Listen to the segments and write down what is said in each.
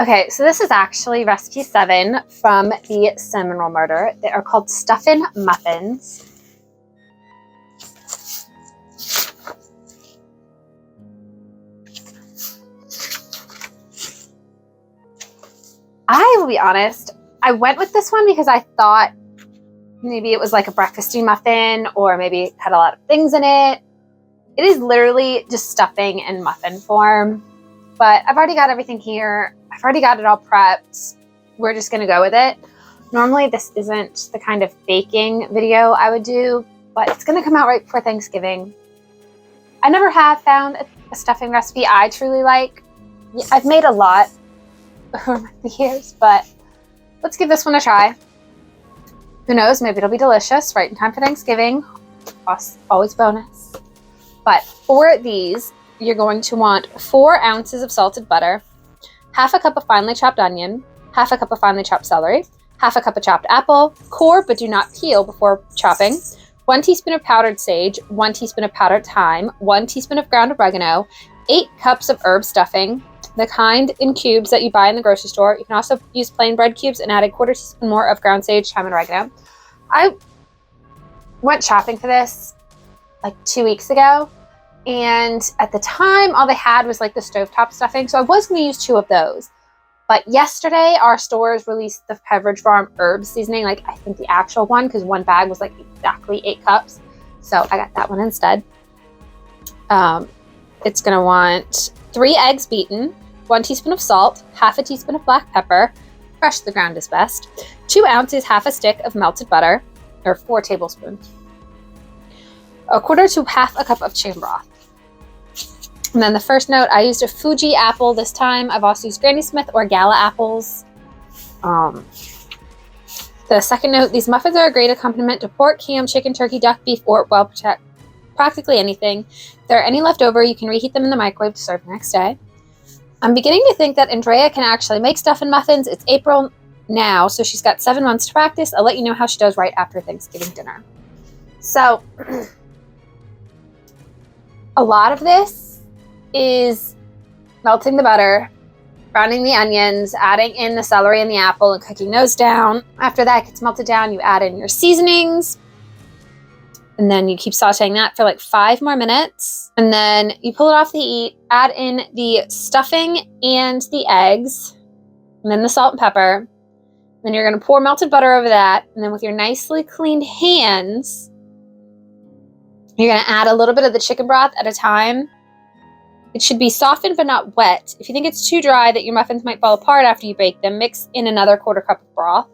Okay, so this is actually recipe 7 from the Cinnamon Roll Murder. They are called Stuffin Muffins. I will be honest, I went with this one because I thought maybe it was like a breakfasty muffin or maybe it had a lot of things in it. It is literally just stuffing in muffin form, but I've already got everything here. I've already got it all prepped. We're just going to go with it. Normally this isn't the kind of baking video I would do, but it's going to come out right before Thanksgiving. I never have found a stuffing recipe I truly like. I've made a lot over the years, but let's give this one a try. Who knows, maybe it'll be delicious right in time for Thanksgiving. Always bonus. But for these, you're going to want 4 ounces of salted butter, half a cup of finely chopped onion, half a cup of finely chopped celery, half a cup of chopped apple, core but do not peel before chopping, 1 teaspoon of powdered sage, 1 teaspoon of powdered thyme, 1 teaspoon of ground oregano, 8 cups of herb stuffing, the kind in cubes that you buy in the grocery store. You can also use plain bread cubes and add a 1/4 teaspoon more of ground sage, thyme, and oregano. I went shopping for this like 2 weeks ago, and at the time all they had was like the stovetop stuffing, so I was going to use 2 of those. But yesterday our stores released the Pepperidge Farm herb seasoning, like I think the actual one, because one bag was like exactly 8 cups, so I got that one instead. It's going to want 3 eggs beaten, 1 teaspoon of salt, half a teaspoon of black pepper, fresh to the ground is best, 2 ounces, half a stick of melted butter, or 4 tablespoons, 1/4 to half a cup of chicken broth. And then the first note, I used a Fuji apple this time. I've also used Granny Smith or Gala apples. The second note, these muffins are a great accompaniment to pork, ham, chicken, turkey, duck, beef, or practically anything. If there are any left over, you can reheat them in the microwave to serve the next day. I'm beginning to think that Andrea can actually make stuffing muffins. It's April now, so she's got 7 months to practice. I'll let you know how she does right after Thanksgiving dinner. So, a lot of this is melting the butter, browning the onions, adding in the celery and the apple and cooking those down. After that gets melted down, you add in your seasonings. And then you keep sauteing that for like 5 more minutes. And then you pull it off the heat, add in the stuffing and the eggs, and then the salt and pepper. Then you're going to pour melted butter over that. And then with your nicely cleaned hands, you're going to add a little bit of the chicken broth at a time. It should be softened but not wet. If you think it's too dry that your muffins might fall apart after you bake them, mix in another 1/4 cup of broth.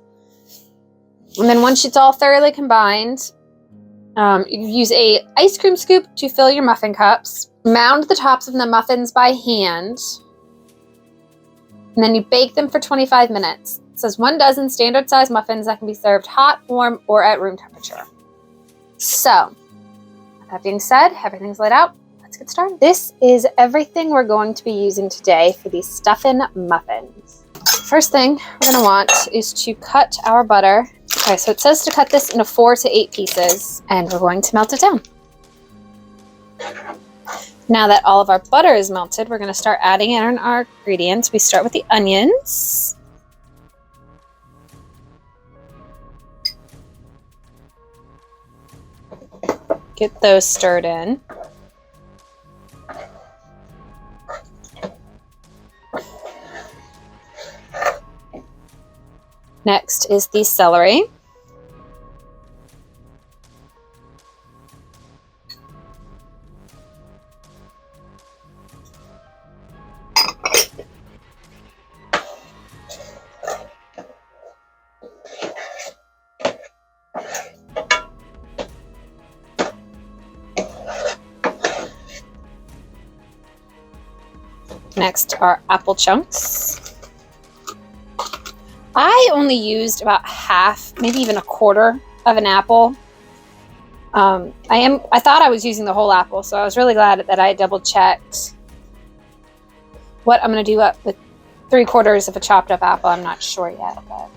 And then once it's all thoroughly combined, you use a ice cream scoop to fill your muffin cups. Mound the tops of the muffins by hand. And then you bake them for 25 minutes. It says 1 dozen standard size muffins that can be served hot, warm, or at room temperature. So, with that being said, everything's laid out. Let's get started. This is everything we're going to be using today for these stuffin' muffins. First thing we're going to want is to cut our butter. Okay, so it says to cut this into 4 to 8 pieces, and we're going to melt it down. Now that all of our butter is melted, we're going to start adding in our ingredients. We start with the onions. Get those stirred in. Next is the celery. Next are apple chunks. I only used about half, maybe even 1/4 of an apple. I thought I was using the whole apple, so I was really glad that I double checked. What I'm going to do with 3/4 of a chopped up apple, I'm not sure yet, but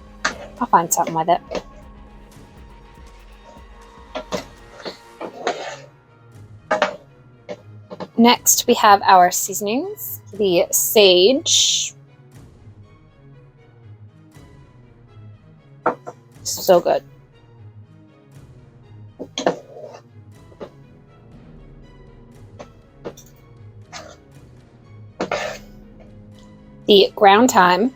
I'll find something with it. Next, we have our seasonings. The sage, so good. The ground time.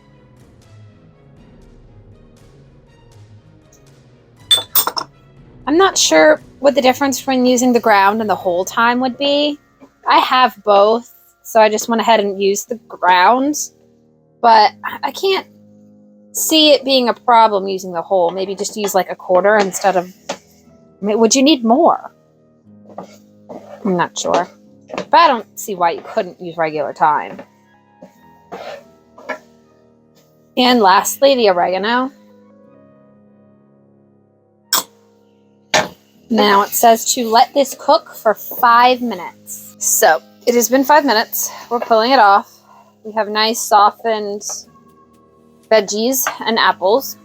I'm not sure what the difference between using the ground and the whole time would be. I have both, so I just went ahead and used the ground. But I can't see it being a problem using the whole. Maybe just use like a quarter instead of... I mean, would you need more? I'm not sure. But I don't see why you couldn't use regular thyme. And lastly, the oregano. Now it says to let this cook for 5 minutes. So it has been 5 minutes. We're pulling it off. We have nice softened veggies and apples.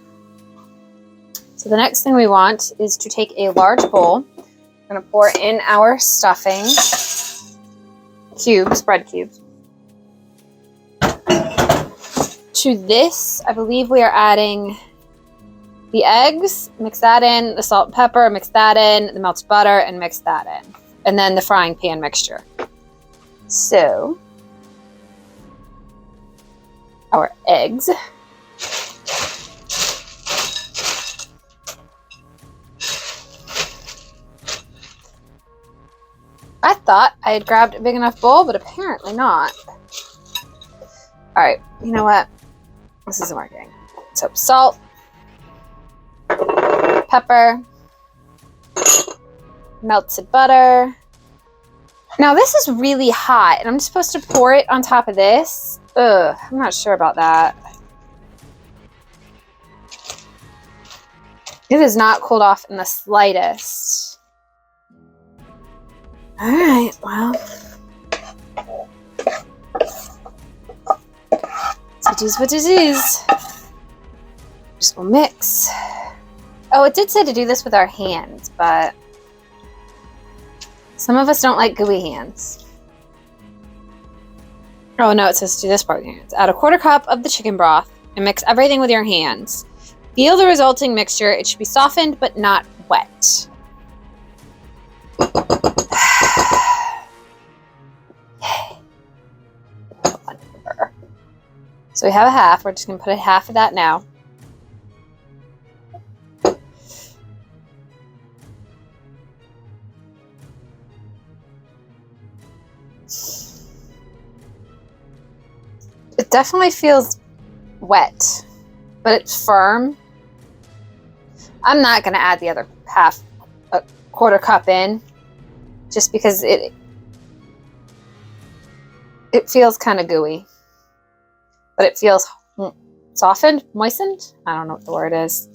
So the next thing we want is to take a large bowl. We're going to pour in our stuffing cubes, bread cubes. To this, I believe we are adding the eggs, mix that in, the salt and pepper, mix that in, the melted butter, and mix that in. And then the frying pan mixture. So, our eggs. I thought I had grabbed a big enough bowl, but apparently not. Alright, you know what? This isn't working. So, salt, pepper, melted butter. Now this is really hot, and I'm supposed to pour it on top of this. Ugh, I'm not sure about that. It is not cooled off in the slightest. Alright, well. It is what it is. Just gonna mix. Oh, it did say to do this with our hands, but some of us don't like gooey hands. Oh no, it says to do this part with your hands. Add a quarter cup of the chicken broth and mix everything with your hands. Feel the resulting mixture. It should be softened but not wet. So we have a half. We're just going to put a half of that now. It definitely feels wet, but it's firm. I'm not going to add the other half, a quarter cup in, just because it feels kind of gooey. But it feels softened, moistened. I don't know what the word is.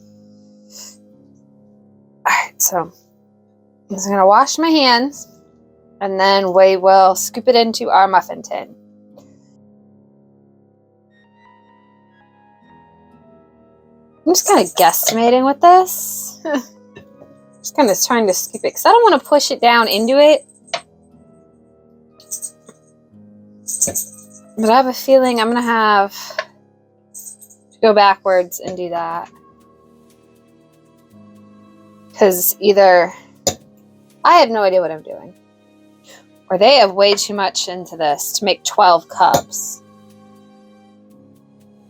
All right, so I'm just gonna wash my hands, and then we will scoop it into our muffin tin. I'm just kind of guesstimating with this. Just kind of trying to scoop it because I don't want to push it down into it. But I have a feeling I'm going to have to go backwards and do that. Because either I have no idea what I'm doing, or they have way too much into this to make 12 cups.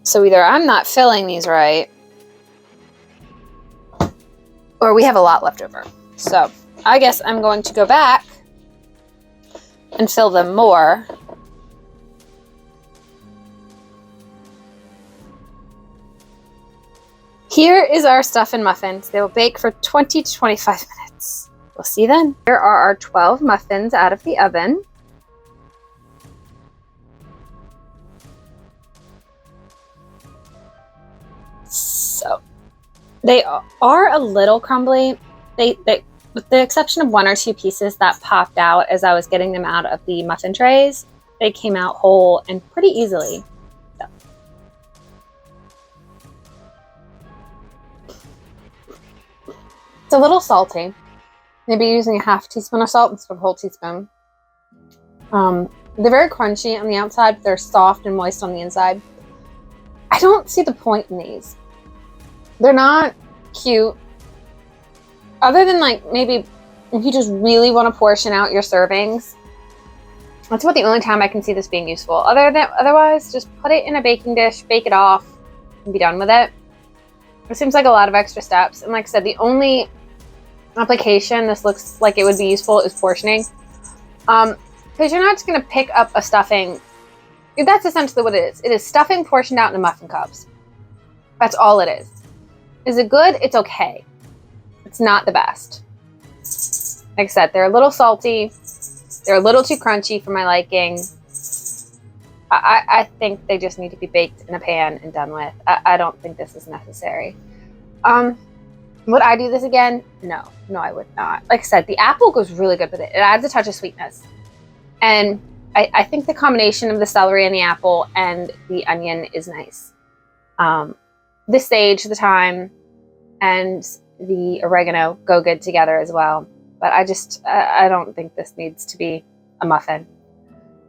So either I'm not filling these right, or we have a lot left over. So I guess I'm going to go back and fill them more. Here is our Stuffin Muffins. They will bake for 20 to 25 minutes. We'll see then. Here are our 12 muffins out of the oven. So they are a little crumbly. They with the exception of one or two pieces that popped out as I was getting them out of the muffin trays, they came out whole and pretty easily. So. It's a little salty. Maybe using a half teaspoon of salt instead of a whole teaspoon. They're very crunchy on the outside, but they're soft and moist on the inside. I don't see the point in these. They're not cute. Other than like maybe if you just really want to portion out your servings, that's about the only time I can see this being useful. Otherwise, just put it in a baking dish, bake it off, and be done with it. It seems like a lot of extra steps. And like I said, the only application this looks like it would be useful is portioning. Because you're not just going to pick up a stuffing. That's essentially what it is. It is stuffing portioned out into muffin cups. That's all it is. Is it good? It's okay. It's not the best. Like I said, they're a little salty. They're a little too crunchy for my liking. I think they just need to be baked in a pan and done with. I don't think this is necessary. Would I do this again? No, I would not. Like I said, the apple goes really good with it. It adds a touch of sweetness. And I think the combination of the celery and the apple and the onion is nice. The sage, the thyme, and the oregano go good together as well. But I don't think this needs to be a muffin.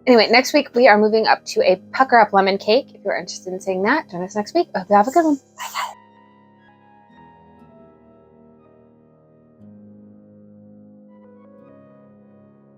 Anyway, next week we are moving up to a pucker up lemon cake. If you're interested in seeing that, join us next week. I hope you have a good one. Bye, guys.